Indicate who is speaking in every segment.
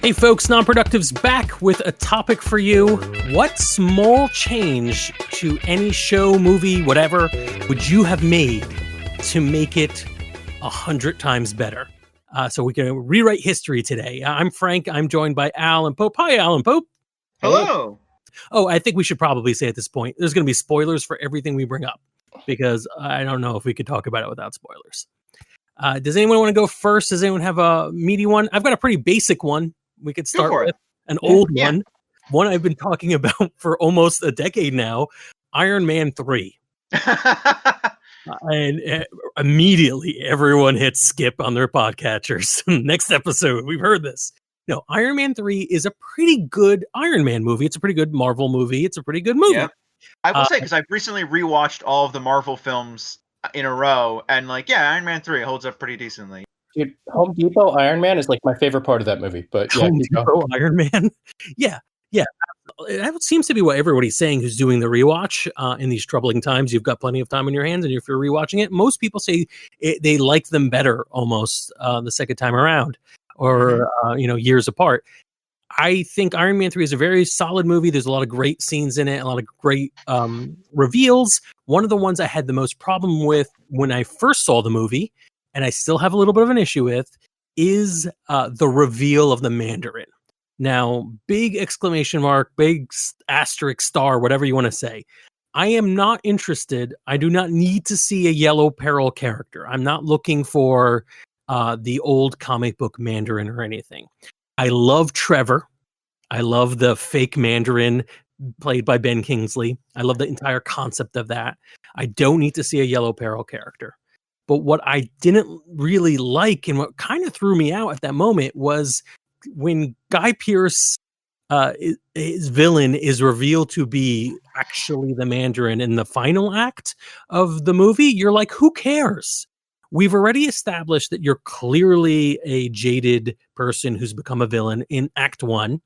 Speaker 1: Hey folks, Non-Productive's back with a topic for you. What small change to any show, movie, whatever, would you have made to make it 100 times better? So we're going to rewrite history today. I'm Frank. I'm joined by Alan Pope. Hi, Alan Pope.
Speaker 2: Hello.
Speaker 1: Oh, I think we should probably say at this point, there's going to be spoilers for everything we bring up, because I don't know if we could talk about it without spoilers. Does anyone want to go first? Does anyone have a meaty one? I've got a pretty basic one. We could start with an old one I've been talking about for almost a decade now, Iron Man 3. And immediately everyone hits skip on their podcatchers. Next episode, we've heard this. No, Iron Man 3 is a pretty good Iron Man movie. It's a pretty good Marvel movie. It's a pretty good movie.
Speaker 2: Yeah. I will say, because I've recently rewatched all of the Marvel films in a row, and Iron Man 3 holds up pretty decently.
Speaker 3: Dude, Home Depot Iron Man is like my favorite part of that movie. But yeah,
Speaker 1: Home Depot Iron Man, yeah. That seems to be what everybody's saying who's doing the rewatch in these troubling times. You've got plenty of time on your hands, and if you're rewatching it, most people say they like them better almost the second time around, or years apart. I think Iron Man 3 is a very solid movie. There's a lot of great scenes in it, a lot of great reveals. One of the ones I had the most problem with when I first saw the movie, and I still have a little bit of an issue with, is the reveal of the Mandarin. Now, big exclamation mark, big asterisk star, whatever you want to say. I am not interested. I do not need to see a Yellow Peril character. I'm not looking for the old comic book Mandarin or anything. I love Trevor. I love the fake Mandarin played by Ben Kingsley. I love the entire concept of that. I don't need to see a Yellow Peril character. But what I didn't really like, and what kind of threw me out at that moment, was when Guy Pearce, his villain, is revealed to be actually the Mandarin in the final act of the movie. You're like, who cares? We've already established that you're clearly a jaded person who's become a villain in Act 1.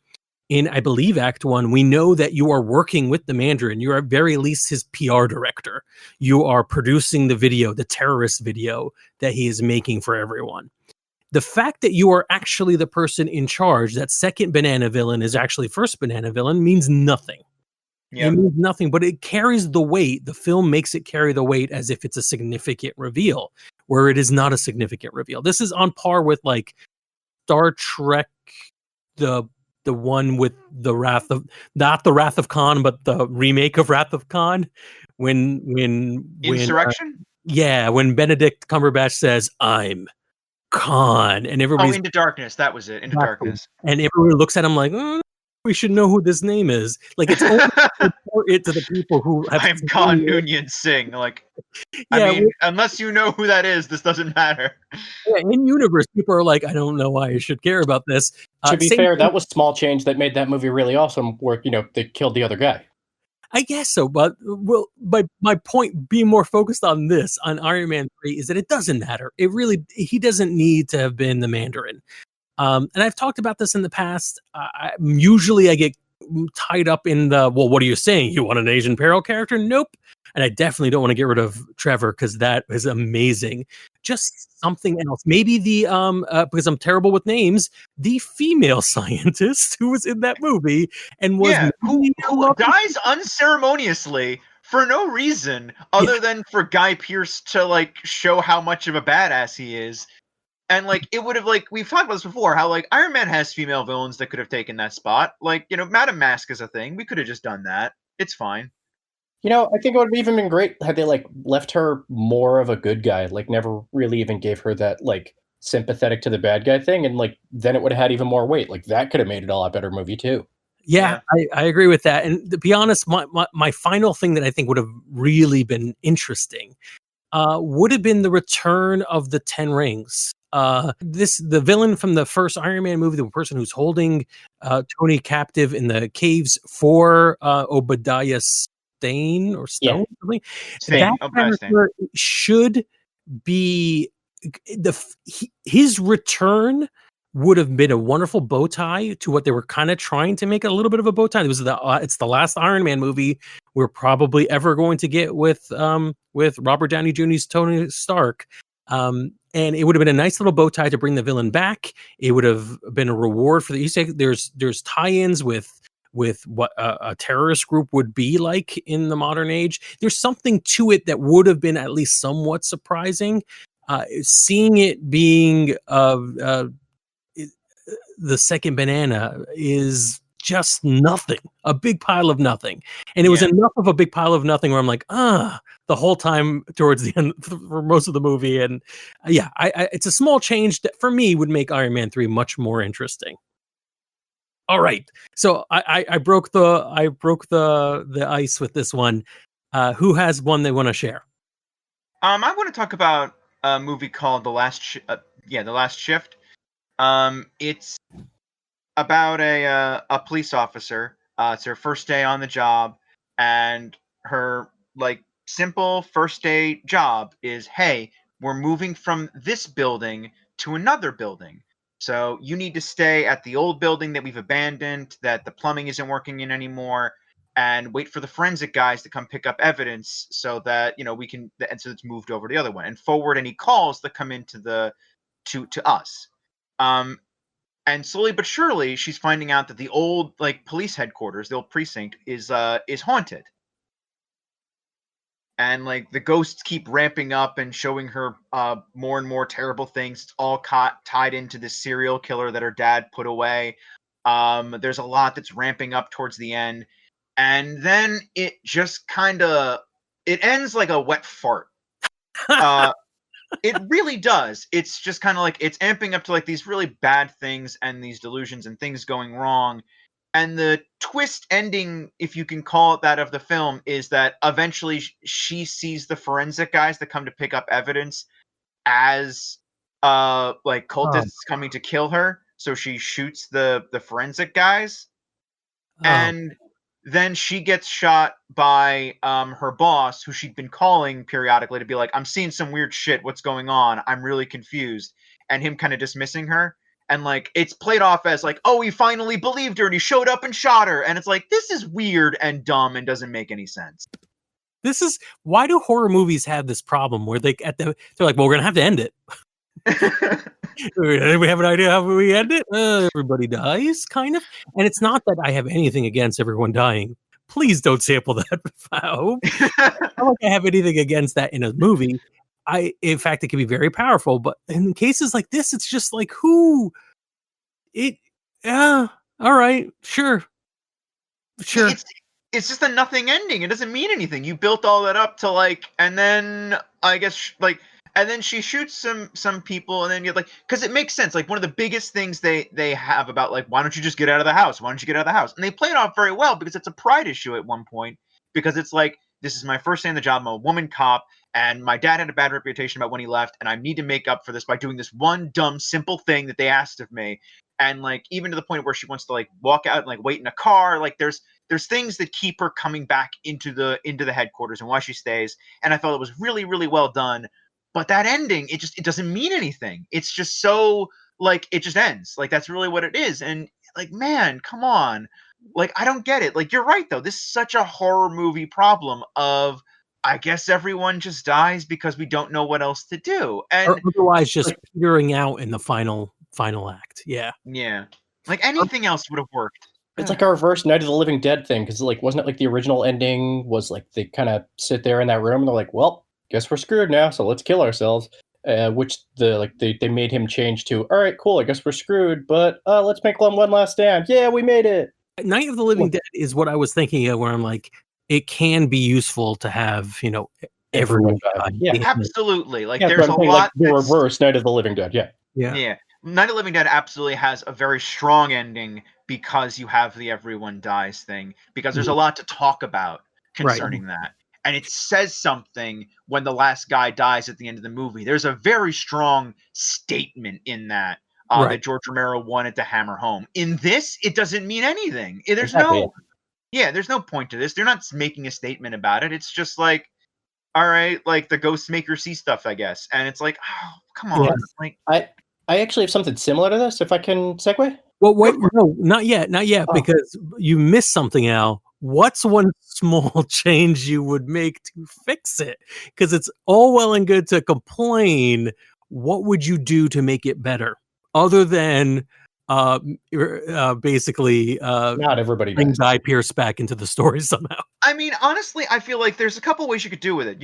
Speaker 1: In, I believe, Act 1, we know that you are working with the Mandarin. You're at very least his PR director. You are producing the video, the terrorist video that he is making for everyone. The fact that you are actually the person in charge, that second banana villain is actually first banana villain, means nothing. Yep. It means nothing, but it carries the weight. The film makes it carry the weight as if it's a significant reveal, where it is not a significant reveal. This is on par with like Star Trek, the one with the Wrath of, not the Wrath of Khan, but the remake of Wrath of Khan, when
Speaker 2: Insurrection?
Speaker 1: When Benedict Cumberbatch says, "I'm Khan," and everybody's
Speaker 2: Into Darkness. That was it. Into Darkness.
Speaker 1: And everyone looks at him like, we should know who this name is. Like, it's only important to the people who have.
Speaker 2: I'm Khan Noonien Singh. Like, I mean, unless you know who that is, this doesn't matter.
Speaker 1: Yeah, in universe, people are like, I don't know why I should care about this.
Speaker 3: To be fair, that was small change that made that movie really awesome. Where they killed the other guy.
Speaker 1: I guess so, but my point being more focused on this, on Iron Man 3, is that it doesn't matter. He doesn't need to have been the Mandarin. And I've talked about this in the past. Usually I get tied up in the, well, what are you saying? You want an Asian Peril character? Nope. And I definitely don't want to get rid of Trevor, because that is amazing. Just something else. Maybe because I'm terrible with names, the female scientist who was in that movie and was
Speaker 2: who dies unceremoniously for no reason other than for Guy Pearce to show how much of a badass he is. And it would have we've talked about this before, how Iron Man has female villains that could have taken that spot. Madame Mask is a thing. We could have just done that. It's fine.
Speaker 3: I think it would have even been great had they left her more of a good guy, never really even gave her that sympathetic to the bad guy thing, and then it would have had even more weight. That could have made it a lot better movie too.
Speaker 1: Yeah. I agree with that. And to be honest, my final thing that I think would have really been interesting would have been the return of the 10 Rings. The villain from the first Iron Man movie, the person who's holding Tony captive in the caves for Obadiah Stane or Stone, something. That character should be his return would have been a wonderful bow tie to what they were kind of trying to make a little bit of a bow tie. It was it's the last Iron Man movie we're probably ever going to get with Robert Downey Jr.'s Tony Stark. and it would have been a nice little bow tie to bring the villain back. It would have been a reward for the Easter egg. There's tie-ins with what a terrorist group would be like in the modern age. There's something to it that would have been at least somewhat surprising. Seeing it being the second banana is just nothing, a big pile of nothing. And it was enough of a big pile of nothing where I'm like, the whole time towards the end for most of the movie. And it's a small change that for me would make Iron Man 3 much more interesting. All right. So I broke the ice with this one. Who has one they want to share?
Speaker 2: I want to talk about a movie called The Last Shift. It's about a police officer. It's her first day on the job, and her simple first day job is, hey, we're moving from this building to another building. So you need to stay at the old building that we've abandoned, that the plumbing isn't working in anymore, and wait for the forensic guys to come pick up evidence so that we can, and so it's moved over to the other one, and forward any calls that come into to us. And slowly but surely, she's finding out that the old police headquarters, the old precinct, is haunted. And the ghosts keep ramping up and showing her more and more terrible things. It's all tied into this serial killer that her dad put away. There's a lot that's ramping up towards the end, and then it just it ends like a wet fart. It really does. It's just kind of it's amping up to these really bad things and these delusions and things going wrong. And the twist ending, if you can call it that, of the film is that eventually she sees the forensic guys that come to pick up evidence as cultists coming to kill her. So she shoots the forensic guys. And then she gets shot by her boss, who she'd been calling periodically to be like, I'm seeing some weird shit. What's going on? I'm really confused. And him kind of dismissing her. And it's played off as oh, he finally believed her and he showed up and shot her. And it's this is weird and dumb and doesn't make any sense.
Speaker 1: This is why do horror movies have this problem where they're like, well, we're gonna have to end it. We have an idea how we end it. Everybody dies, kind of. And it's not that I have anything against everyone dying. Please don't sample that. I hope. I don't like I have anything against that in a movie. In fact, it can be very powerful. But in cases like this, it's just who? All right, sure.
Speaker 2: It's just a nothing ending. It doesn't mean anything. You built all that up to and then I guess and then she shoots some people, and then you're because it makes sense. One of the biggest things they have about why don't you just get out of the house? Why don't you get out of the house? And they play it off very well because it's a pride issue at one point, because it's this is my first day on the job. I'm a woman cop, and my dad had a bad reputation about when he left, and I need to make up for this by doing this one dumb, simple thing that they asked of me. And even to the point where she wants to walk out and wait in a car. There's things that keep her coming back into the headquarters and why she stays. And I felt it was really, really well done. But that ending, it doesn't mean anything. It's just so it just ends. That's really what it is. And man, come on. I don't get it. You're right though. This is such a horror movie problem of, I guess everyone just dies because we don't know what else to do. And
Speaker 1: or otherwise just peering out in the final act. Yeah.
Speaker 2: Yeah. Anything else would have worked.
Speaker 3: It's a reverse Night of the Living Dead thing, because wasn't it the original ending was they kind of sit there in that room and they're like, well, guess we're screwed now, so let's kill ourselves. Which they made him change to, all right, cool, I guess we're screwed, but let's make one last stand. Yeah, we made it.
Speaker 1: Night of the Living Dead is what I was thinking of, where I'm it can be useful to have everyone die.
Speaker 3: Yeah,
Speaker 2: absolutely. There's a lot.
Speaker 3: The reverse Night of the Living Dead.
Speaker 2: Yeah. Night of the Living Dead absolutely has a very strong ending because you have the everyone dies thing, because there's a lot to talk about concerning that. And it says something when the last guy dies at the end of the movie. There's a very strong statement in that that George Romero wanted to hammer home. In this, it doesn't mean anything. There's there's no point to this. They're not making a statement about it. It's just all right, the ghosts make her see stuff, I guess. And it's oh, come on.
Speaker 1: Yeah.
Speaker 3: I actually have something similar to this, if I can segue.
Speaker 1: Well, wait, no, not yet, because you missed something, Al. What's one small change you would make to fix it? Because it's all well and good to complain. what would you do to make it better, other than basically
Speaker 3: Not everybody
Speaker 1: bring
Speaker 3: dies.
Speaker 1: Guy Pearce back into the story somehow?
Speaker 2: I mean, honestly, I feel like there's a couple ways you could do with it.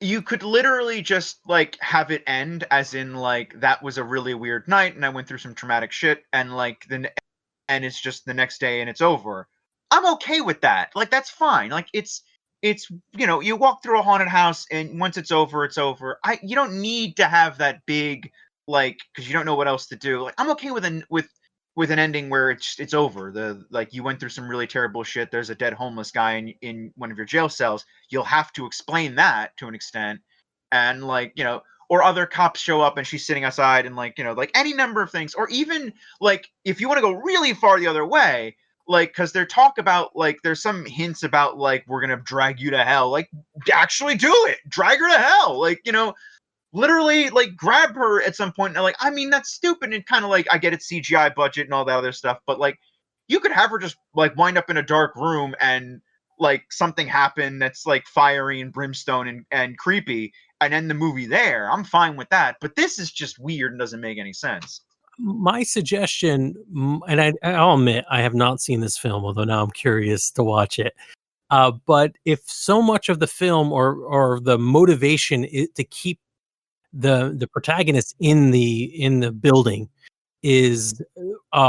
Speaker 2: You could literally just like have it end as in like that was a really weird night and I went through some traumatic shit and like and it's just the next day and it's over. I'm okay with that. Like that's fine. Like it's you walk through a haunted house and once it's over, it's over. You don't need to have that big like because you don't know what else to do. Like I'm okay with with an ending where it's over. The like you went through some really terrible shit. There's a dead homeless guy in one of your jail cells. You'll have to explain that to an extent, and like or other cops show up and she's sitting outside and like like any number of things, or even like if you want to go really far the other way, like because they talk about like there's some hints about like we're gonna drag you to hell, like actually do it, drag her to hell, like literally like grab her at some point and like I mean that's stupid and kind of like I get it CGI budget and all that other stuff, but like you could have her just like wind up in a dark room and like something happen that's like fiery and brimstone and creepy and end the movie there. I'm fine with that, but this is just weird and doesn't make any sense.
Speaker 1: My suggestion, and I'll admit I have not seen this film, although now I'm curious to watch it. But if so much of the film or the motivation is to keep the protagonist in the building is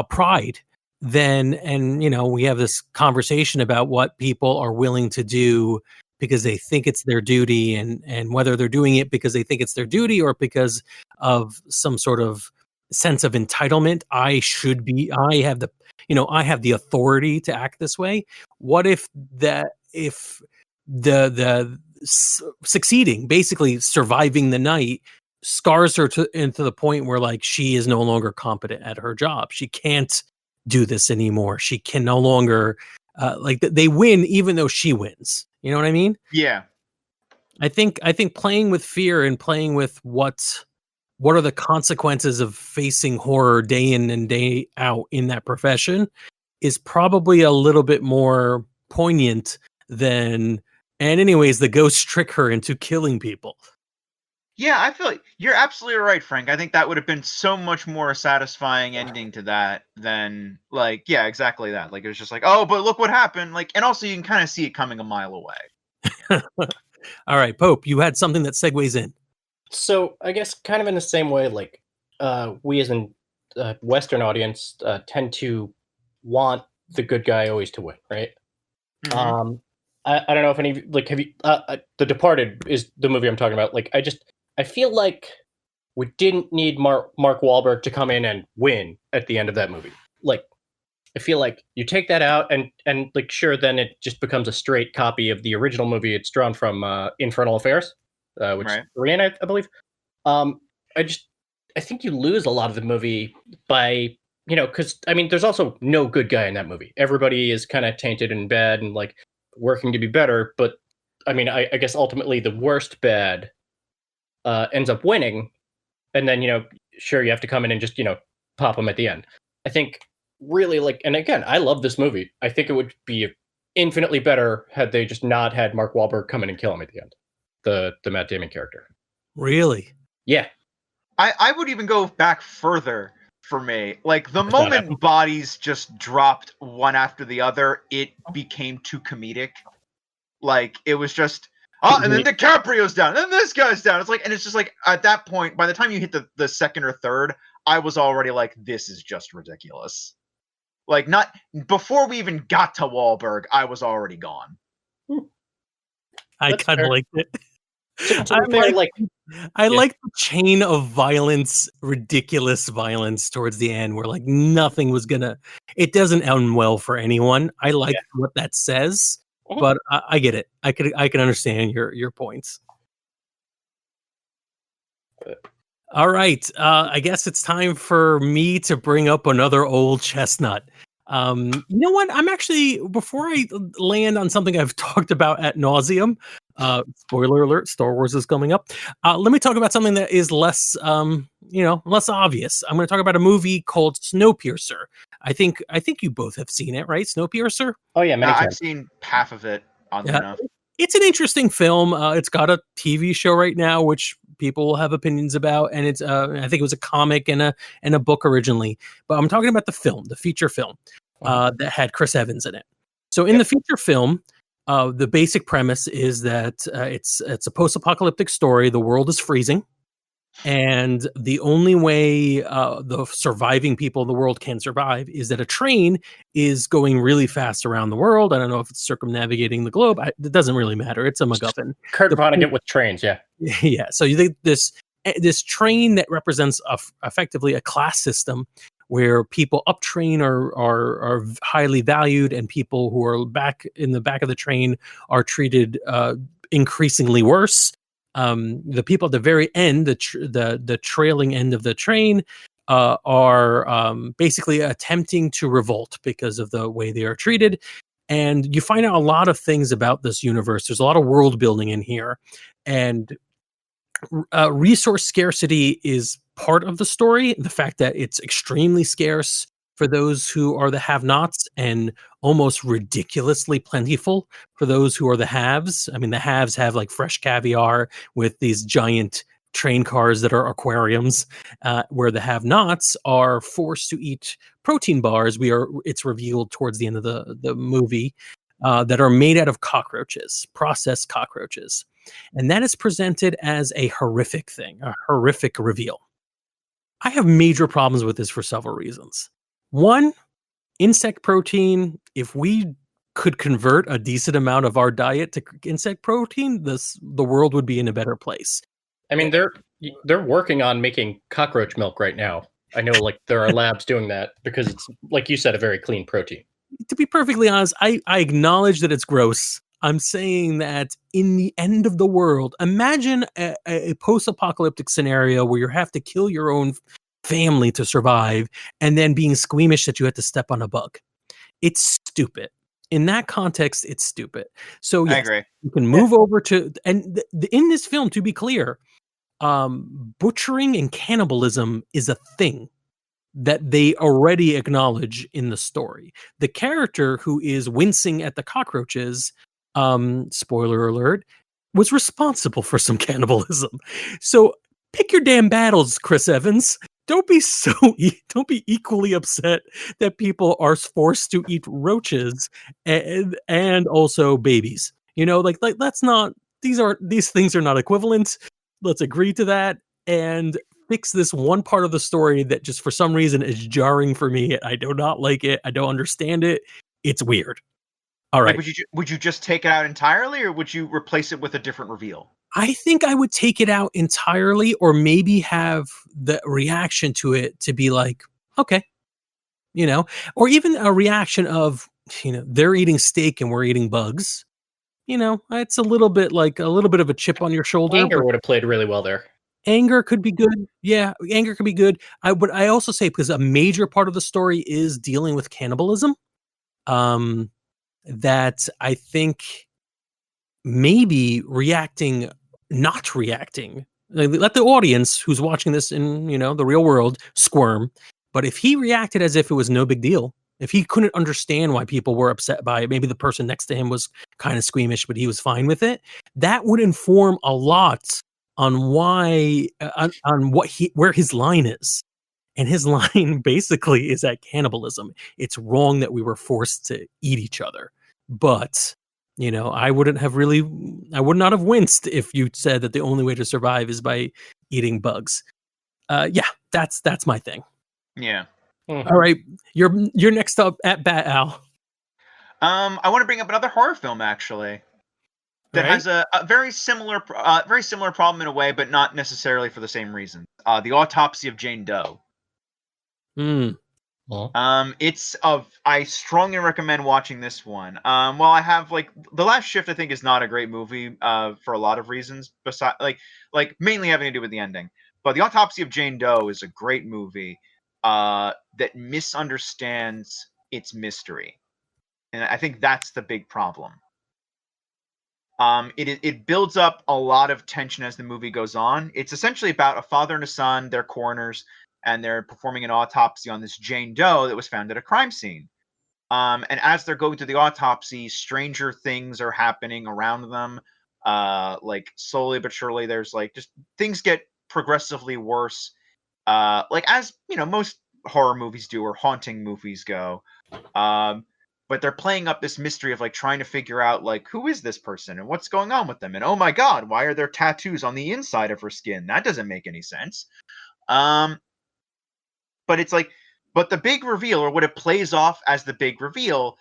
Speaker 1: pride, then and we have this conversation about what people are willing to do because they think it's their duty, and whether they're doing it because they think it's their duty or because of some sort of sense of entitlement. I have the authority to act this way. What if the succeeding, basically surviving the night, scars her into the point where like she is no longer competent at her job. She can't do this anymore. She can no longer like they win even though she wins. You know what I mean?
Speaker 2: Yeah.
Speaker 1: I think playing with fear and playing with what are the consequences of facing horror day in and day out in that profession is probably a little bit more poignant than, and anyways, the ghosts trick her into killing people.
Speaker 2: Yeah, I feel like you're absolutely right, Frank. I think that would have been so much more satisfying ending to that than like, yeah, exactly that. Like it was just like, oh, but look what happened. Like, and also you can kind of see it coming a mile away.
Speaker 1: All right, Pope, you had something that segues in.
Speaker 3: So I guess kind of in the same way, like we as an Western audience tend to want the good guy always to win, right?
Speaker 2: Mhm.
Speaker 3: I don't know if any of you, like have you The Departed is the movie I'm talking about. Like I feel like we didn't need Mark Wahlberg to come in and win at the end of that movie. Like I feel like you take that out and like sure then it just becomes a straight copy of the original movie. It's drawn from Infernal Affairs, which is
Speaker 2: Right.
Speaker 3: Korean, I believe. Um, I think you lose a lot of the movie by because I mean there's also no good guy in that movie. Everybody is kind of tainted and bad and like working to be better. But I mean I guess ultimately the worst bad ends up winning, and then sure you have to come in and just pop them at the end. I think really like, and again I love this movie. I think it would be infinitely better had they just not had Mark Wahlberg come in and kill him at the end. The Matt Damon character.
Speaker 1: Really?
Speaker 3: Yeah.
Speaker 2: I would even go back further for me. Like the
Speaker 3: That's not
Speaker 2: moment
Speaker 3: happening.
Speaker 2: bodies just dropped one after the other, it became too comedic. Like it was just and then DiCaprio's down, and then this guy's down. It's like, and it's just like at that point, by the time you hit the second or third, I was already like, this is just ridiculous. Like not before we even got to Wahlberg, I was already gone.
Speaker 1: I
Speaker 3: That's
Speaker 1: kind of
Speaker 3: fair.
Speaker 1: liked it.
Speaker 3: To be fair, like
Speaker 1: I
Speaker 3: yeah.
Speaker 1: like the chain of violence, ridiculous violence towards the end, where like nothing was gonna. It doesn't end well for anyone. I like what that says,
Speaker 3: Mhm.
Speaker 1: but I get it. I can understand your points. All right, I guess it's time for me to bring up another old chestnut. You know what? I'm actually, before I land on something I've talked about ad nauseum, spoiler alert, Star Wars is coming up. Let me talk about something that is less, less obvious. I'm going to talk about a movie called Snowpiercer. I think you both have seen it, right? Snowpiercer.
Speaker 3: Oh yeah, many
Speaker 2: I've
Speaker 3: times.
Speaker 2: seen half of it, oddly
Speaker 1: Yeah.
Speaker 2: enough.
Speaker 1: It's an interesting film. It's got a TV show right now, which people will have opinions about, and it's I think it was a comic and a book originally, but I'm talking about the film, the feature film that had Chris Evans in it. So in the feature film, the basic premise is that it's a post-apocalyptic story. The world is freezing, and the only way the surviving people in the world can survive is that a train is going really fast around the world. I don't know if it's circumnavigating the globe. It doesn't really matter. It's a MacGuffin.
Speaker 3: Kurt Vonnegut with trains, yeah.
Speaker 1: Yeah. So you think this train that represents effectively a class system where people up train are highly valued, and people who are back in the back of the train are treated increasingly worse. The people at the very end, the trailing end of the train, are basically attempting to revolt because of the way they are treated. And you find out a lot of things about this universe. There's a lot of world building in here, and resource scarcity is part of the story. The fact that it's extremely scarce for those who are the have-nots, and almost ridiculously plentiful for those who are the haves. I mean, the haves have like fresh caviar with these giant train cars that are aquariums, where the have-nots are forced to eat protein bars. It's revealed towards the end of the movie, that are made out of cockroaches, processed cockroaches. And that is presented as a horrific thing, a horrific reveal. I have major problems with this for several reasons. One, insect protein. If we could convert a decent amount of our diet to insect protein, the world would be in a better place.
Speaker 3: I mean, they're working on making cockroach milk right now. I know, like, there are labs doing that because it's, like you said, a very clean protein.
Speaker 1: To be perfectly honest, I acknowledge that it's gross. I'm saying that in the end of the world, imagine a post-apocalyptic scenario where you have to kill your own family to survive, and then being squeamish that you had to step on a bug. It's stupid. In that context, it's stupid. So yes,
Speaker 2: I agree.
Speaker 1: you can move over to, and in this film, to be clear, butchering and cannibalism is a thing that they already acknowledge in the story. The character who is wincing at the cockroaches, spoiler alert, was responsible for some cannibalism. So pick your damn battles, Chris Evans. Don't be equally upset that people are forced to eat roaches and also babies. You know, like let's not, these things are not equivalent. Let's agree to that and fix this one part of the story that just for some reason is jarring for me. I do not like it. I don't understand it. It's weird. All right.
Speaker 2: Like, would you just take it out entirely, or would you replace it with a different reveal?
Speaker 1: I think I would take it out entirely, or maybe have the reaction to it to be like, okay, you know, or even a reaction of, you know, they're eating steak and we're eating bugs. You know, it's a little bit of a chip on your shoulder.
Speaker 3: Anger would have played really well there.
Speaker 1: Anger could be good. Yeah, anger could be good. I also say, because a major part of the story is dealing with cannibalism, that I think maybe not reacting. Like, let the audience who's watching this in, you know, the real world squirm. But if he reacted as if it was no big deal, if he couldn't understand why people were upset by it, maybe the person next to him was kind of squeamish, but he was fine with it, that would inform a lot on why, on where his line is. And his line basically is at cannibalism. It's wrong that we were forced to eat each other. But, you know, I would not have winced if you said that the only way to survive is by eating bugs. Yeah, that's my thing.
Speaker 2: Yeah.
Speaker 1: All right, you're next up at bat, Al.
Speaker 2: I want to bring up another horror film, actually, that has a very similar problem in a way, but not necessarily for the same reason. The Autopsy of Jane Doe. I strongly recommend watching this one. Well, I have, like, The Last Shift, I think, is not a great movie for a lot of reasons, besides like mainly having to do with the ending. But The Autopsy of Jane Doe is a great movie that misunderstands its mystery, and I think that's the big problem. It builds up a lot of tension as the movie goes on. It's essentially about a father and a son. They're coroners, and they're performing an autopsy on this Jane Doe that was found at a crime scene. And as they're going through the autopsy, stranger things are happening around them. Like slowly but surely, there's like just things get progressively worse. Like as most horror movies do or haunting movies go. But they're playing up this mystery of like trying to figure out like who is this person and what's going on with them, and oh my god, why are there tattoos on the inside of her skin? That doesn't make any sense. Um, but it's like, but the big reveal, or what it plays off as the big reveal,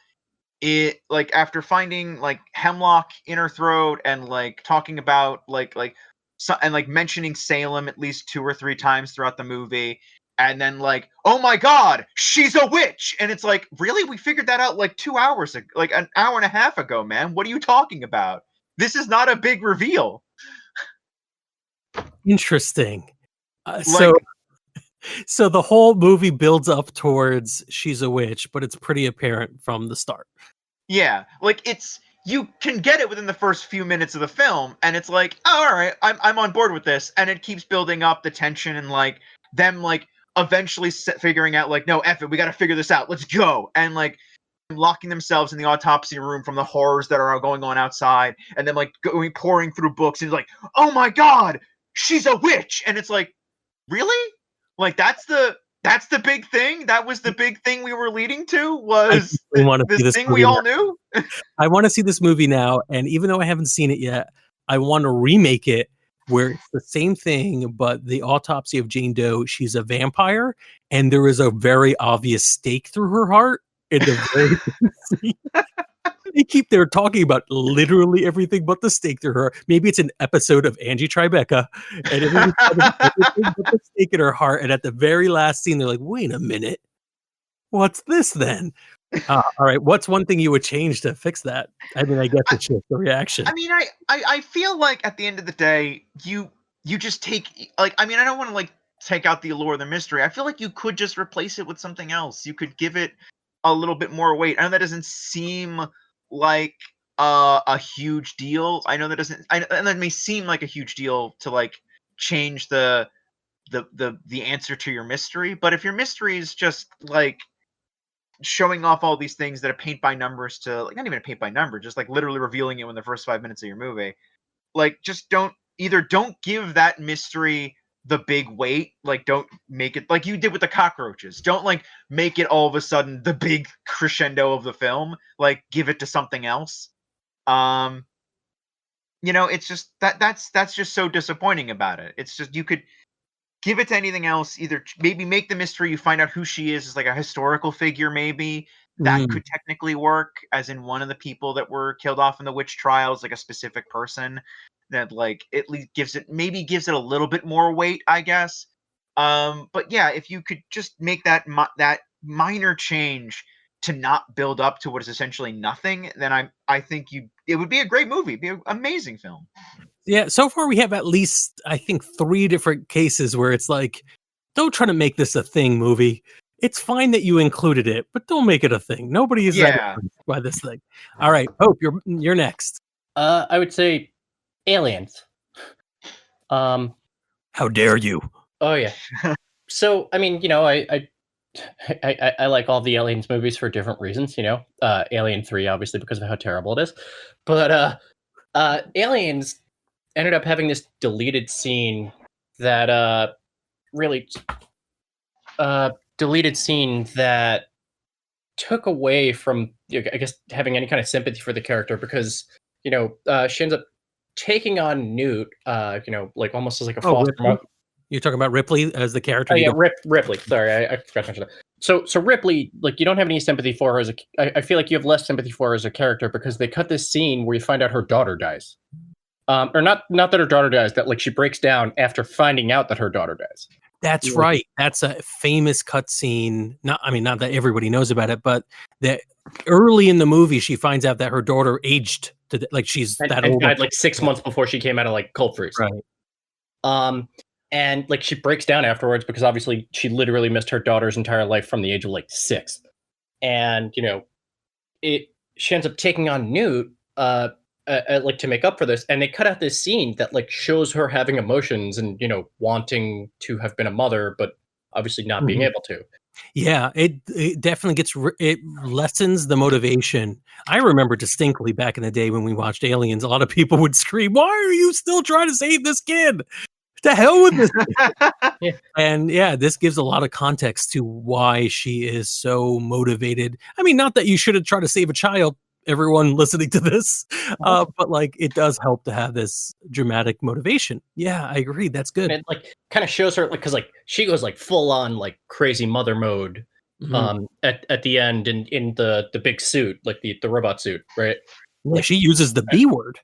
Speaker 2: it like after finding like hemlock in her throat and like talking about and like mentioning Salem at least 2 or 3 times throughout the movie, and then like, oh my god, she's a witch, and it's like, really, we figured that out like 2 hours ago, like an hour and a half ago, man. What are you talking about? This is not a big reveal.
Speaker 1: Interesting.
Speaker 2: Like,
Speaker 1: So the whole movie builds up towards she's a witch, but it's pretty apparent from the start.
Speaker 2: yeah, like it's, you can get it within the first few minutes of the film, and it's like, oh, all right, I'm on board with this, and it keeps building up the tension and like them like eventually figuring out like, no, F it, we got to figure this out, let's go, and like locking themselves in the autopsy room from the horrors that are going on outside, and then like pouring through books, and it's like, oh my god, she's a witch, and it's like, really? Like that's the big thing? That was the big thing we were leading to, was this thing we all knew?
Speaker 1: I want to see this movie now, and even though I haven't seen it yet, I want to remake it where it's the same thing, but the autopsy of Jane Doe, she's a vampire, and there is a very obvious stake through her heart in the very scene. They keep there talking about literally everything but the stake through her. Maybe it's an episode of Angie Tribeca, and everything but the stake in her heart. And at the very last scene, they're like, "Wait a minute, what's this then?" All right, what's one thing you would change to fix that? I mean, I guess it's just the reaction.
Speaker 2: I mean, I feel like at the end of the day, you just take, like, I mean, I don't want to like take out the allure of the mystery. I feel like you could just replace it with something else. You could give it a little bit more weight. I know that doesn't seem like a huge deal. I know that doesn't. And that may seem like a huge deal to like change the answer to your mystery. But if your mystery is just like showing off all these things that are paint by numbers to, like, not even a paint by number, just like literally revealing it in the first 5 minutes of your movie, like just don't give that mystery the big weight. Like don't make it like you did with the cockroaches. Don't like make it all of a sudden the big crescendo of the film. Like give it to something else. It's just that's just so disappointing about it. It's just, you could give it to anything else. Either maybe make the mystery, you find out who she is like a historical figure, maybe that could technically work, as in one of the people that were killed off in the witch trials, like a specific person that like at least gives it a little bit more weight, I guess. But yeah, if you could just make that minor change to not build up to what is essentially nothing, then I think it would be a great movie, be an amazing film.
Speaker 1: Yeah, so far we have at least, I think, 3 different cases where it's like, don't try to make this a thing, movie. It's fine that you included it, but don't make it a thing. Nobody is by this thing. All right, Hope, you're next.
Speaker 3: I would say Aliens.
Speaker 1: How dare you?
Speaker 3: Oh yeah. So I mean, I like all the Aliens movies for different reasons. Alien 3 obviously because of how terrible it is, but Aliens ended up having this deleted scene that took away from, I guess, having any kind of sympathy for the character, because she ends up taking on Newt, like almost as like a foster mom.
Speaker 1: You're talking about Ripley as the character?
Speaker 3: Oh yeah, Ripley. Sorry, I forgot to mention that. So Ripley, like, you don't have any sympathy for her I feel like you have less sympathy for her as a character because they cut this scene where you find out her daughter dies. Or not that her daughter dies, that like she breaks down after finding out that her daughter dies.
Speaker 1: That's right. That's a famous cutscene. Not that everybody knows about it, but that early in the movie, she finds out that her daughter aged to like she's that old.
Speaker 3: Died like 6 months before she came out of like cold freeze.
Speaker 1: Right.
Speaker 3: And like she breaks down afterwards because obviously she literally missed her daughter's entire life from the age of like 6, and she ends up taking on Newt. Like to make up for this, and they cut out this scene that like shows her having emotions and wanting to have been a mother but obviously not being able to.
Speaker 1: Yeah, it definitely it lessens the motivation. I remember distinctly back in the day when we watched Aliens, a lot of people would scream, "Why are you still trying to save this kid? To hell with this!"
Speaker 3: Yeah.
Speaker 1: And yeah, this gives a lot of context to why she is so motivated. I mean, not that you should have tried to save a child, everyone listening to this, but like it does help to have this dramatic motivation. Yeah, I agree. That's good.
Speaker 3: And it like kind of shows her like because like she goes like full on like crazy mother mode
Speaker 1: Mhm.
Speaker 3: at the end in the big suit, like the robot suit, right?
Speaker 1: Yeah, she uses the B word.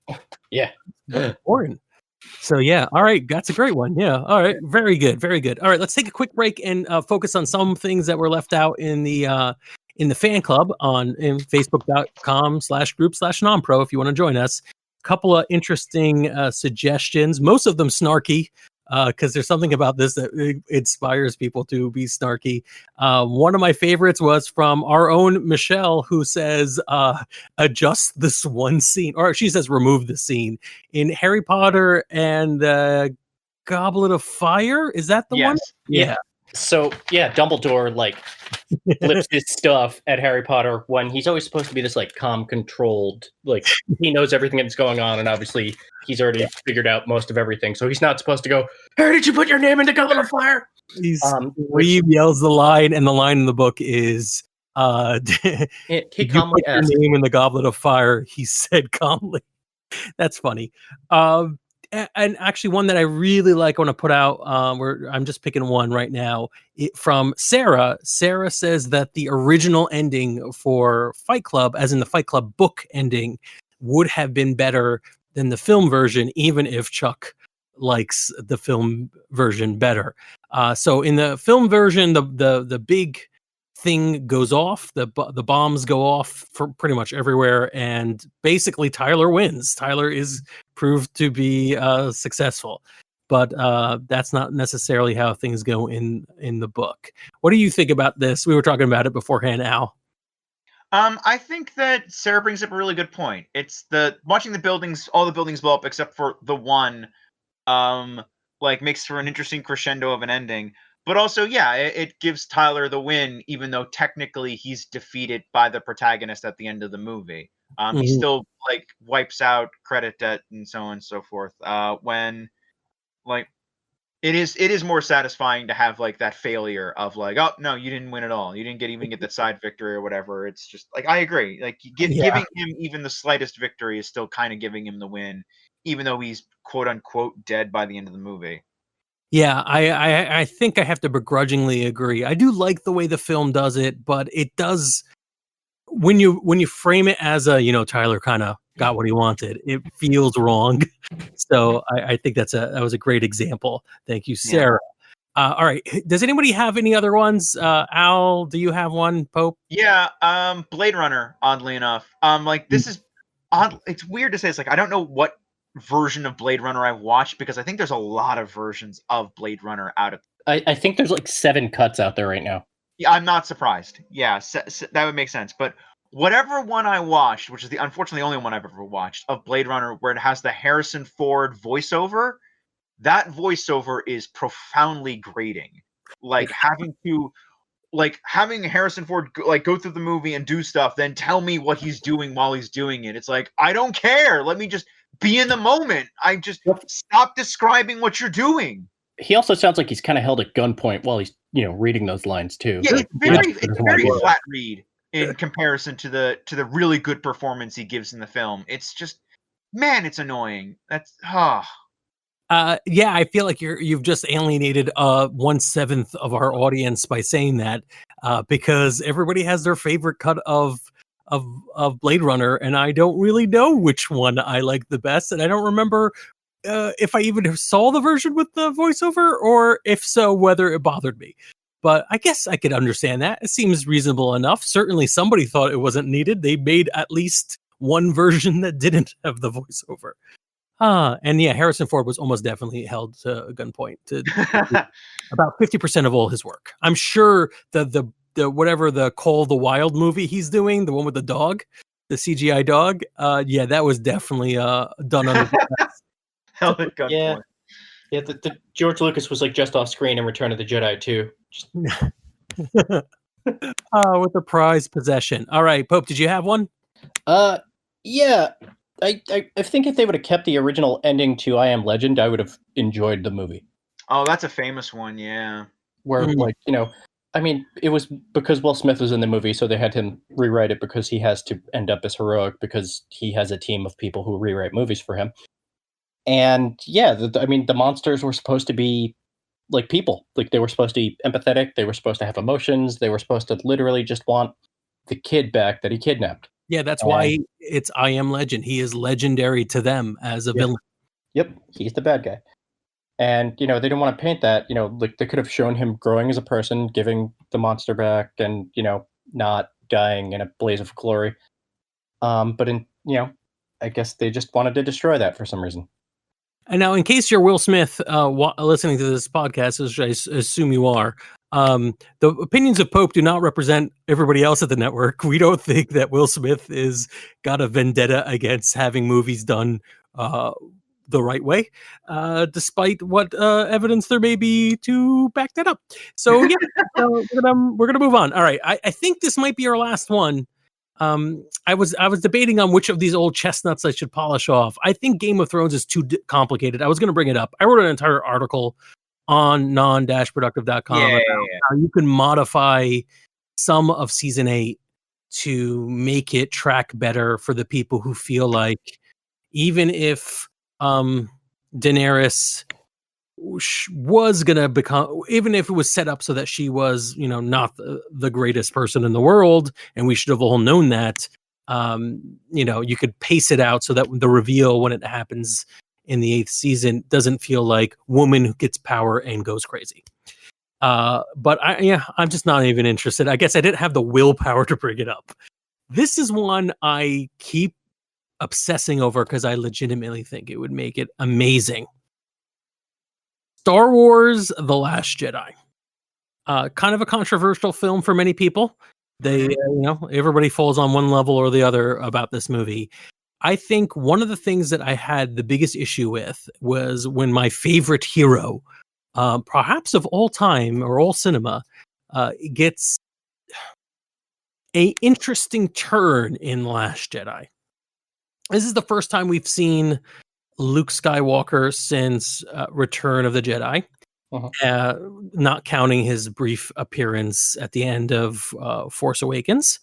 Speaker 3: Yeah.
Speaker 1: That's important. So yeah, all right, that's a great one. Yeah, all right, very good, very good. All right, let's take a quick break and focus on some things that were left out in the fan club in facebook.com/group/nonpro if you want to join us. Couple of interesting suggestions, most of them snarky, because there's something about this that inspires people to be snarky. One of my favorites was from our own Michelle, who says, adjust this one scene, or she says, remove the scene in Harry Potter and Goblet of Fire. Is that the one?
Speaker 2: Yes.
Speaker 1: Yeah.
Speaker 3: So yeah, Dumbledore like flips his stuff at Harry Potter when he's always supposed to be this like calm, controlled, like he knows everything that's going on, and obviously he's already figured out most of everything. So he's not supposed to go, "Hey, did you put your name in the Goblet of Fire?"
Speaker 1: He's
Speaker 3: Which
Speaker 1: yells the line, and the line in the book is,
Speaker 3: he
Speaker 1: did you
Speaker 3: calmly
Speaker 1: put your
Speaker 3: asks.
Speaker 1: name in the Goblet of Fire? He said calmly. That's funny. And actually, one that I really like, I want to put out. Where I'm just picking one right now. From Sarah. Sarah says that the original ending for Fight Club, as in the Fight Club book ending, would have been better than the film version, even if Chuck likes the film version better. So in the film version, the big thing goes off, the bombs go off for pretty much everywhere, and basically Tyler wins. Tyler is proved to be successful, but that's not necessarily how things go in the book. What do you think about this? We were talking about it beforehand, Al.
Speaker 2: I think that Sarah brings up a really good point. It's the watching the buildings, all the buildings blow up except for the one, like makes for an interesting crescendo of an ending. But also, yeah, it gives Tyler the win, even though technically he's defeated by the protagonist at the end of the movie. He
Speaker 1: Mhm.
Speaker 2: still like wipes out credit debt and so on and so forth. When like it is more satisfying to have like that failure of like, oh no, you didn't win at all, you didn't even get that side victory or whatever. It's just like, I agree, like
Speaker 1: Yeah.
Speaker 2: giving him even the slightest victory is still kind of giving him the win, even though he's quote unquote dead by the end of the movie.
Speaker 1: Yeah, I think I have to begrudgingly agree. I do like the way the film does it, but it does, when you frame it as a, Tyler kind of got what he wanted, it feels wrong. So I think that was a great example. Thank you,
Speaker 2: Yeah.
Speaker 1: Sarah. All right, does anybody have any other ones? Al, do you have one? Pope?
Speaker 2: Yeah, Blade Runner, oddly enough. Like this is odd, it's weird to say, it's like I don't know what version of Blade Runner I've watched, because I think there's a lot of versions of Blade Runner out of.
Speaker 3: I think there's like 7 cuts out there right now.
Speaker 2: Yeah, I'm not surprised. Yeah, that would make sense. But whatever one I watched, which is the unfortunately only one I've ever watched of Blade Runner, where it has the Harrison Ford voiceover, that voiceover is profoundly grating. Like having Harrison Ford go through the movie and do stuff, then tell me what he's doing while he's doing it. It's like, I don't care. Let me just be in the moment. I just stop describing what you're doing.
Speaker 3: He also sounds like he's kind of held at gunpoint while he's reading those lines too.
Speaker 2: Yeah, it's
Speaker 3: Doesn't
Speaker 2: very
Speaker 3: wanna do
Speaker 2: flat read in comparison to the really good performance he gives in the film. It's just, man, it's annoying. That's
Speaker 1: Yeah, I feel like you've just alienated 1/7 of our audience by saying that, because everybody has their favorite cut of Blade Runner, and I don't really know which one I like the best, and I don't remember if I even saw the version with the voiceover, or if so, whether it bothered me. But I guess I could understand that. It seems reasonable enough. Certainly, somebody thought it wasn't needed. They made at least one version that didn't have the voiceover. And yeah, Harrison Ford was almost definitely held to gunpoint to about 50% of all his work. I'm sure the whatever the Call the Wild movie he's doing, the one with the dog, the CGI dog, yeah, that was definitely done under the
Speaker 2: held at gunpoint.
Speaker 3: Yeah, the George Lucas was like just off screen in Return of the Jedi too.
Speaker 1: With the prize possession. All right, Pope, did you have one?
Speaker 3: Yeah. I think if they would have kept the original ending to I Am Legend, I would have enjoyed the movie.
Speaker 2: Oh, that's a famous one, yeah.
Speaker 3: Where,
Speaker 1: Mm.
Speaker 3: like, I mean, it was because Will Smith was in the movie, so they had him rewrite it because he has to end up as heroic because he has a team of people who rewrite movies for him. And yeah, I mean, the monsters were supposed to be like people. Like, they were supposed to be empathetic, they were supposed to have emotions, they were supposed to literally just want the kid back that he kidnapped.
Speaker 1: Yeah, that's
Speaker 3: And
Speaker 1: why it's I Am Legend. He is legendary to them as a
Speaker 3: Yep.
Speaker 1: villain.
Speaker 3: Yep, he's the bad guy. And, they didn't want to paint that, like they could have shown him growing as a person, giving the monster back and, not dying in a blaze of glory. But I guess they just wanted to destroy that for some reason.
Speaker 1: And now, in case you're Will Smith listening to this podcast, as I assume you are, the opinions of Pope do not represent everybody else at the network. We don't think that Will Smith is got a vendetta against having movies done the right way, despite what evidence there may be to back that up. So yeah, we're gonna move on. All right, I think this might be our last one. I was debating on which of these old chestnuts I should polish off. I think Game of Thrones is too complicated. I was going to bring it up. I wrote an entire article on Non-Productive.com about how you can modify some of season 8 to make it track better for the people who feel like even if Daenerys was gonna become, even if it was set up so that she was, not the greatest person in the world, and we should have all known that, you could pace it out so that the reveal when it happens in the 8th season doesn't feel like woman who gets power and goes crazy. But I'm just not even interested. I guess I didn't have the willpower to bring it up. This is one I keep obsessing over because I legitimately think it would make it amazing. Star Wars: The Last Jedi. Kind of a controversial film for many people. They, everybody falls on one level or the other about this movie. I think one of the things that I had the biggest issue with was when my favorite hero, perhaps of all time or all cinema, gets a interesting turn in The Last Jedi. This is the first time we've seen Luke Skywalker since Return of the Jedi, not counting his brief appearance at the end of Force Awakens.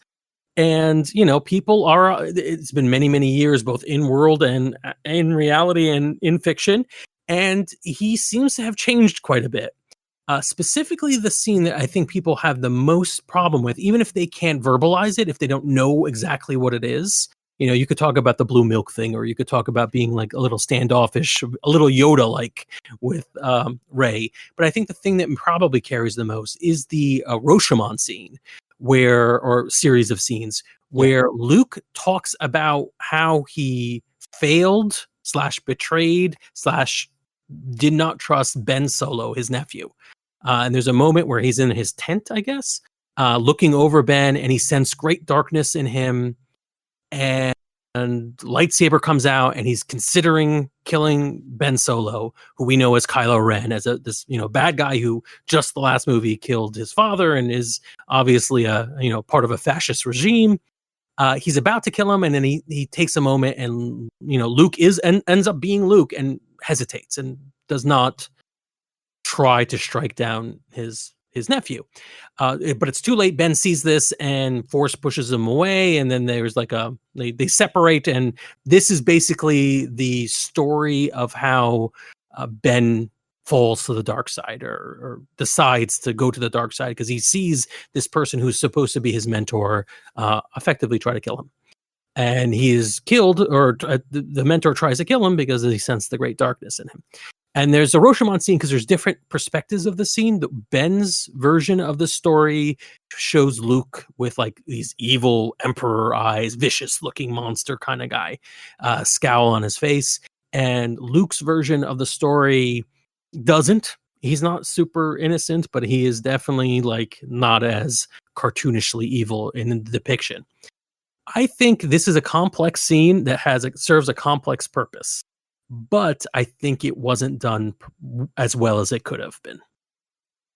Speaker 1: And, people are, it's been many, many years, both in world and in reality and in fiction. And he seems to have changed quite a bit. Specifically, the scene that I think people have the most problem with, even if they can't verbalize it, if they don't know exactly what it is. You could talk about the blue milk thing, or you could talk about being like a little standoffish, a little Yoda-like with Rey. But I think the thing that probably carries the most is the Rashomon scene, or series of scenes where Luke talks about how he failed / betrayed / did not trust Ben Solo, his nephew. And there's a moment where he's in his tent, I guess, looking over Ben, and he sensed great darkness in him. And lightsaber comes out, and he's considering killing Ben Solo, who we know as Kylo Ren, as this bad guy who just the last movie killed his father and is obviously a part of a fascist regime. He's about to kill him, and then he takes a moment, and Luke ends up being Luke and hesitates and does not try to strike down his nephew. But it's too late. Ben sees this and Force pushes him away. And then there's like they separate. And this is basically the story of how Ben falls to the dark side or decides to go to the dark side because he sees this person who's supposed to be his mentor effectively try to kill him. And he is killed, or the mentor tries to kill him because he sensed the great darkness in him. And there's a Rashomon scene because there's different perspectives of the scene. Ben's version of the story shows Luke with like these evil emperor eyes, vicious looking monster kind of guy, scowl on his face. And Luke's version of the story doesn't. He's not super innocent, but he is definitely like not as cartoonishly evil in the depiction. I think this is a complex scene that serves a complex purpose. But I think it wasn't done as well as it could have been.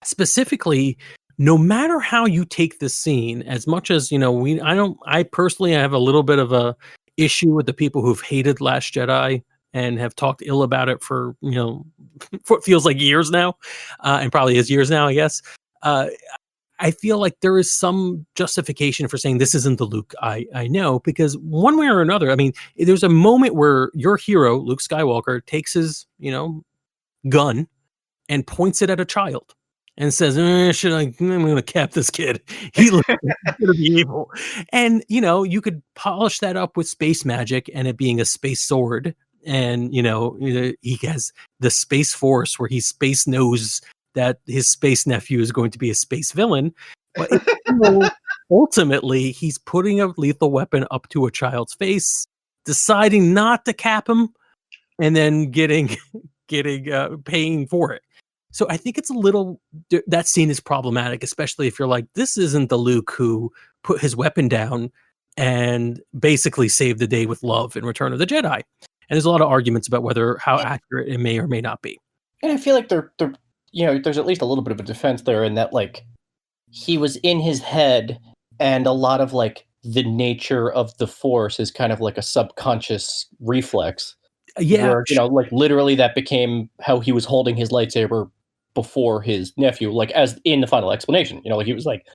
Speaker 1: Specifically, no matter how you take this scene, as much as, I personally have a little bit of a issue with the people who've hated Last Jedi and have talked ill about it for, for what feels like years now, and probably is years now, I guess. I feel like there is some justification for saying this isn't the Luke I know, because one way or another, I mean, there's a moment where your hero, Luke Skywalker, takes his, gun and points it at a child and says, I'm going to cap this kid. He looks going to be evil. And, you could polish that up with space magic and it being a space sword. And, he has the Space Force where he space knows that his space nephew is going to be a space villain. But ultimately, he's putting a lethal weapon up to a child's face, deciding not to cap him, and then getting paying for it. So I think it's that scene is problematic, especially if you're like, this isn't the Luke who put his weapon down and basically saved the day with love in Return of the Jedi. And there's a lot of arguments about how accurate it may or may not be.
Speaker 3: And I feel like there's at least a little bit of a defense there in that, like, he was in his head, and a lot of, like, the nature of the Force is kind of like a subconscious reflex.
Speaker 1: Yeah.
Speaker 3: Where, like, literally that became how he was holding his lightsaber before his nephew, like, as in the final explanation. Like, he was like,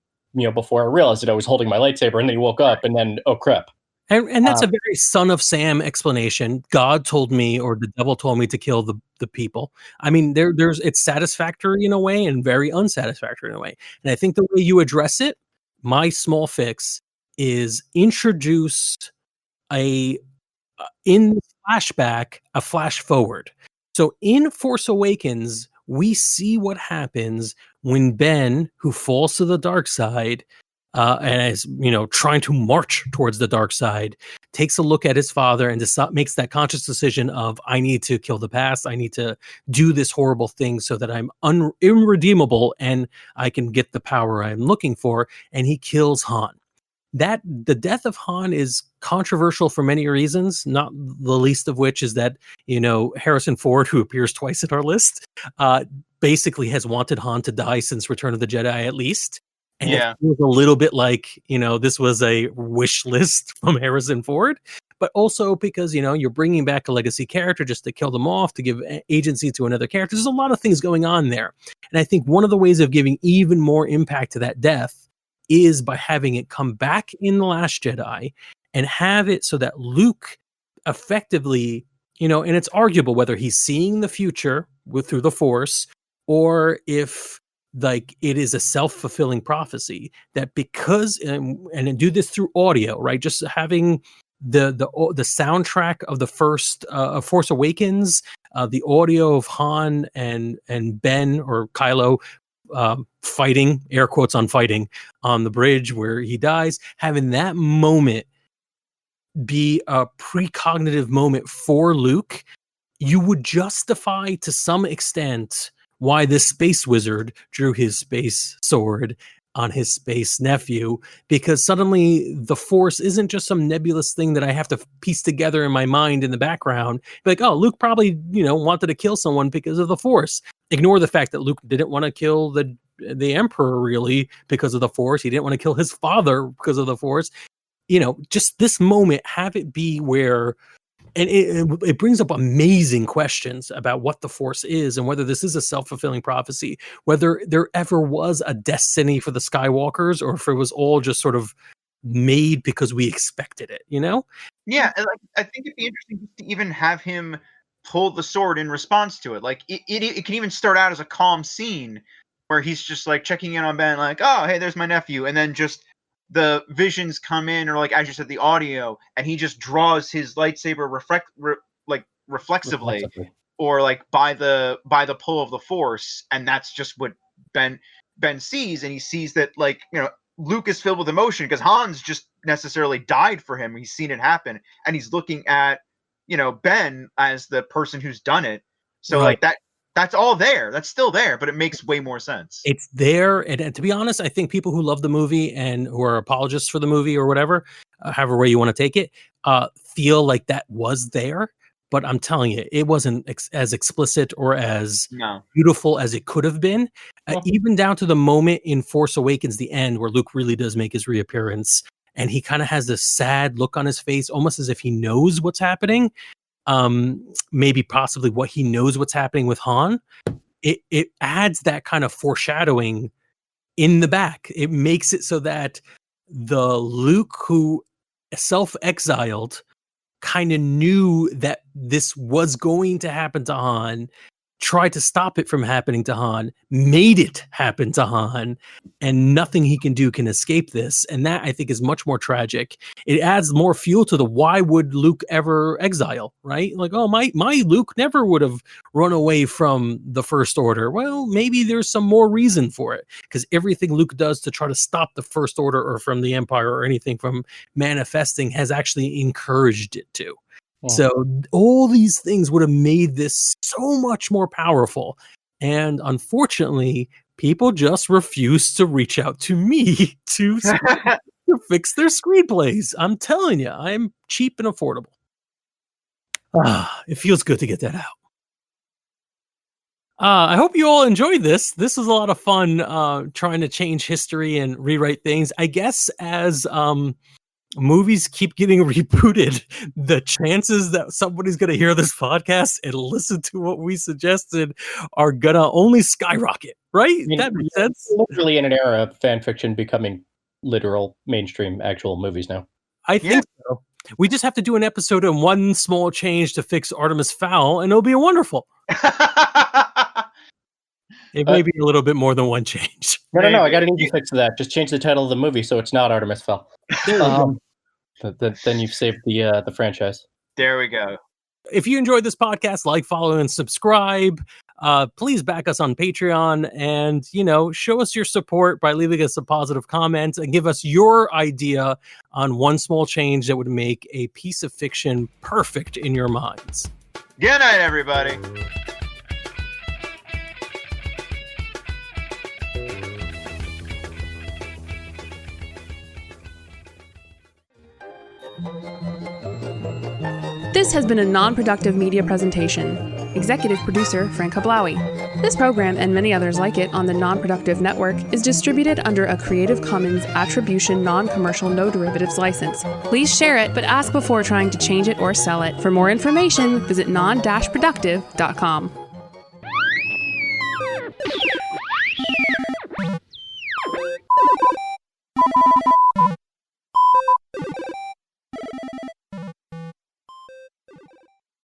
Speaker 3: before I realized that I was holding my lightsaber, and then he woke up, and then, oh crap.
Speaker 1: And that's a very Son of Sam explanation. God told me, or the devil told me to kill the people. I mean, it's satisfactory in a way and very unsatisfactory in a way. And I think the way you address it, my small fix, is introduce in the flashback, a flash forward. So in Force Awakens, we see what happens when Ben, who falls to the dark side, and is, trying to march towards the dark side, takes a look at his father and makes that conscious decision of, I need to kill the past. I need to do this horrible thing so that I'm irredeemable and I can get the power I'm looking for. And he kills Han. The death of Han is controversial for many reasons, not the least of which is that, Harrison Ford, who appears twice in our list, basically has wanted Han to die since Return of the Jedi, at least. And it feels a little bit like, this was a wish list from Harrison Ford, but also because, you're bringing back a legacy character just to kill them off, to give agency to another character. There's a lot of things going on there. And I think one of the ways of giving even more impact to that death is by having it come back in The Last Jedi and have it so that Luke effectively, and it's arguable whether he's seeing the future through the Force, or if, like, it is a self-fulfilling prophecy that because and do this through audio, right? Just having the soundtrack of the first Force Awakens, the audio of Han and Ben or Kylo fighting, air quotes on fighting, on the bridge where he dies, having that moment be a precognitive moment for Luke, you would justify to some extent why this space wizard drew his space sword on his space nephew, because suddenly the Force isn't just some nebulous thing that I have to piece together in my mind in the background. Like, oh, Luke probably, wanted to kill someone because of the Force. Ignore the fact that Luke didn't want to kill the Emperor really because of the Force. He didn't want to kill his father because of the Force. Just this moment, have it be where, and it brings up amazing questions about what the Force is and whether this is a self-fulfilling prophecy, whether there ever was a destiny for the Skywalkers or if it was all just sort of made because we expected it,
Speaker 2: Yeah, and, like, I think it'd be interesting to even have him pull the sword in response to it. Like, it can even start out as a calm scene where he's just, like, checking in on Ben, like, oh, hey, there's my nephew, and then just the visions come in, or, like, as you said, the audio, and he just draws his lightsaber reflexively, or, like, by the pull of the Force, and that's just what Ben sees, and he sees that, like, Luke is filled with emotion because Han's just necessarily died for him. He's seen it happen, and he's looking at, Ben as the person who's done it. So,
Speaker 1: right.
Speaker 2: like, that's all there. That's still there, but it makes way more sense.
Speaker 1: It's there. And to be honest, I think people who love the movie and who are apologists for the movie or whatever, however way you want to take it, feel like that was there. but I'm telling you, it wasn't as explicit or as
Speaker 2: No.
Speaker 1: beautiful as it could have been.
Speaker 3: Well-
Speaker 1: Even down to the moment in Force Awakens, the end, where Luke really does make his reappearance, and he kind of has this sad look on his face, almost as if he knows what's happening. Maybe possibly what he knows what's happening with Han. It adds that kind of foreshadowing in the back. It makes it so that the Luke who self-exiled kind of knew that this was going to happen to Han, tried to stop it from happening to Han, made it happen to Han, and nothing he can do can escape this. And that, I think, is much more tragic. It adds more fuel to the why would Luke ever exile, right? Like, oh, my Luke never would have run away from the First Order. Well, maybe there's some more reason for it, because everything Luke does to try to stop the First Order or from the Empire or anything from manifesting has actually encouraged it to. So all these things would have made this so much more powerful. And unfortunately, people just refuse to reach out to me to fix their screenplays. I'm telling you, I'm cheap and affordable. It feels good to get that out. I hope you all enjoyed this. This was a lot of fun trying to change history and rewrite things. I guess as movies keep getting rebooted, the chances that somebody's going to hear this podcast and listen to what we suggested are going to only skyrocket, right?
Speaker 3: I mean,
Speaker 1: that makes sense.
Speaker 3: Literally in an era of fan fiction becoming literal mainstream actual movies now.
Speaker 1: I think so. We just have to do an episode on one small change to fix Artemis Fowl, and it'll be wonderful. It may be a little bit more than one change.
Speaker 3: No, I got an easy fix to that. Just change the title of the movie so it's not Artemis Fowl.
Speaker 1: There we go.
Speaker 3: Then you've saved the franchise.
Speaker 2: There we go.
Speaker 1: If you enjoyed this podcast, like, follow, and subscribe. Please back us on Patreon, and show us your support by leaving us a positive comment and give us your idea on one small change that would make a piece of fiction perfect in your minds.
Speaker 2: Good night, everybody.
Speaker 4: This has been a non-productive media presentation. Executive producer Frank Hablawi. This program and many others like it on the Non-Productive Network is distributed under a Creative Commons Attribution Non-Commercial No Derivatives license. Please share it, but ask before trying to change it or sell it. For more information, visit non-productive.com.